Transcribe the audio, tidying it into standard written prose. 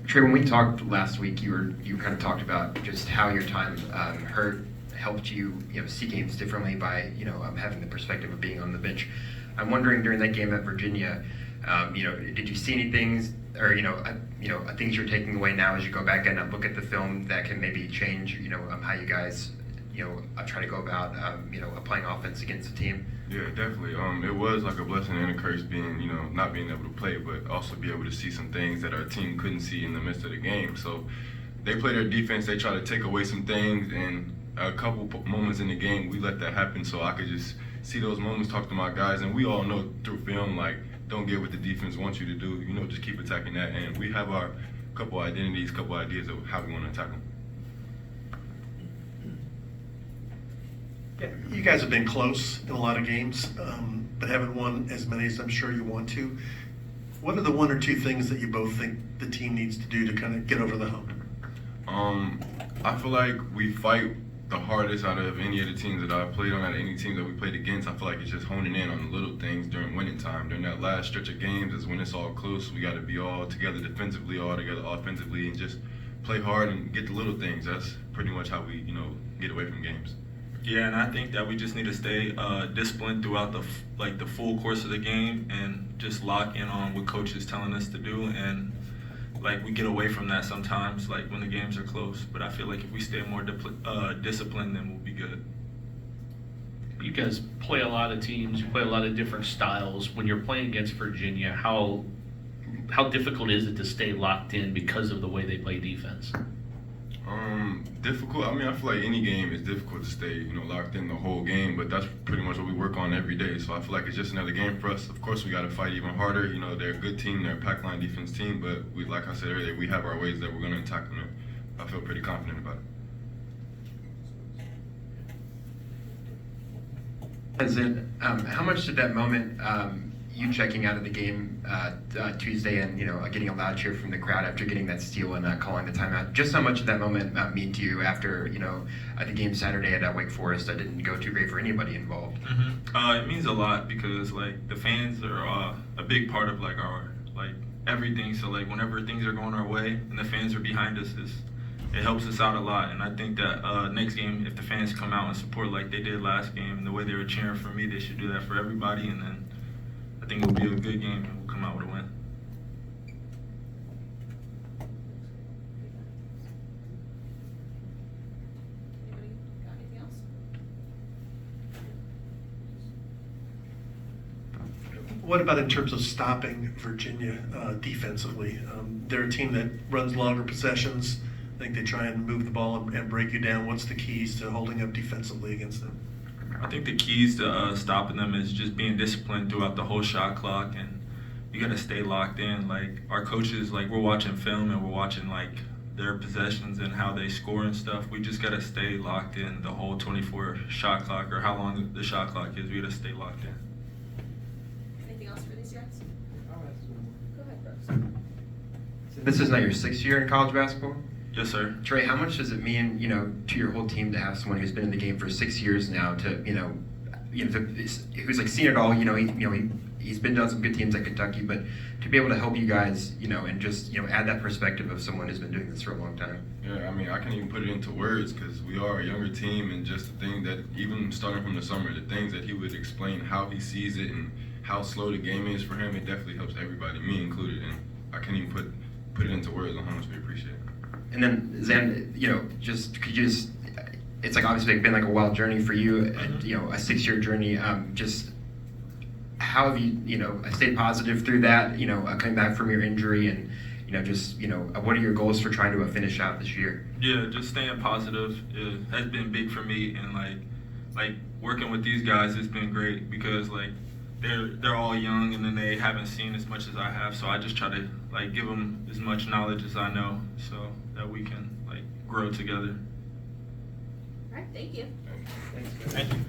Trey, when we talked last week, you kind of talked about just how your time helped you, see games differently by, having the perspective of being on the bench. I'm wondering during that game at Virginia, did you see any things or, things you're taking away now as you go back and look at the film that can maybe change, how you guys, try to go about, applying offense against the team? Yeah, definitely. It was like a blessing and a curse being, not being able to play, but also be able to see some things that our team couldn't see in the midst of the game. So they play their defense, they try to take away some things, and a couple moments in the game, we let that happen so I could just see those moments, talk to my guys, and we all know through film, like, don't get what the defense wants you to do, just keep attacking that. And we have our couple identities, couple ideas of how we want to attack them. Yeah, you guys have been close in a lot of games, but haven't won as many as I'm sure you want to. What are the one or two things that you both think the team needs to do to kind of get over the hump? I feel like we fight the hardest out of any of the teams that I've played on, out of any teams that we played against. I feel like it's just honing in on the little things during winning time. During that last stretch of games is when it's all close. We got to be all together defensively, all together offensively, and just play hard and get the little things. That's pretty much how we, get away from games. Yeah, and I think that we just need to stay disciplined throughout the full course of the game and just lock in on what coach is telling us to do. And we get away from that sometimes, when the games are close. But I feel like if we stay more disciplined, then we'll be good. You guys play a lot of teams. You play a lot of different styles. When you're playing against Virginia, how difficult is it to stay locked in because of the way they play defense? Difficult. I mean, I feel like any game is difficult to stay, locked in the whole game, but that's pretty much what we work on every day. So I feel like it's just another game for us. Of course, we got to fight even harder. They're a good team, they're a pack line defense team, but like I said earlier, we have our ways that we're going to attack them. I feel pretty confident about it. How much did that moment, you checking out of the game Tuesday and getting a loud cheer from the crowd after getting that steal and calling the timeout, just how much did that moment mean to you after the game Saturday at Wake Forest that didn't go too great for anybody involved? It means a lot because the fans are a big part of our everything. So whenever things are going our way and the fans are behind us, it helps us out a lot. And I think that next game, if the fans come out and support like they did last game and the way they were cheering for me, they should do that for everybody. And then I think it'll be a good game and we'll come out with a win. Anybody got anything else? What about in terms of stopping Virginia defensively? They're a team that runs longer possessions. I think they try and move the ball and break you down. What's the keys to holding up defensively against them? I think the keys to stopping them is just being disciplined throughout the whole shot clock, and you got to stay locked in. Our coaches, we're watching film and we're watching their possessions and how they score and stuff. We just got to stay locked in the whole 24 shot clock, or how long the shot clock is. We got to stay locked in. Anything else for these guys? Go ahead, Brooks. This is not your 6th year in college basketball? Yes, sir. Trey, how much does it mean, to your whole team to have someone who's been in the game for 6 years now who's seen it all, he's been on some good teams at Kentucky, but to be able to help you guys, and just, add that perspective of someone who's been doing this for a long time. Yeah, I mean, I can't even put it into words because we are a younger team, and just the thing that, even starting from the summer, the things that he would explain, how he sees it and how slow the game is for him, it definitely helps everybody, me included, and I can't even put it into words on how much we appreciate it. And then Zan, it's obviously been a wild journey for you, a 6-year journey. Just how have you, stayed positive through that, coming back from your injury, and, what are your goals for trying to finish out this year? Yeah, just staying positive has been big for me, and working with these guys has been great because they're all young and then they haven't seen as much as I have, so I just try to give them as much knowledge as I know so that we can grow together. All right, thank you. Thank you.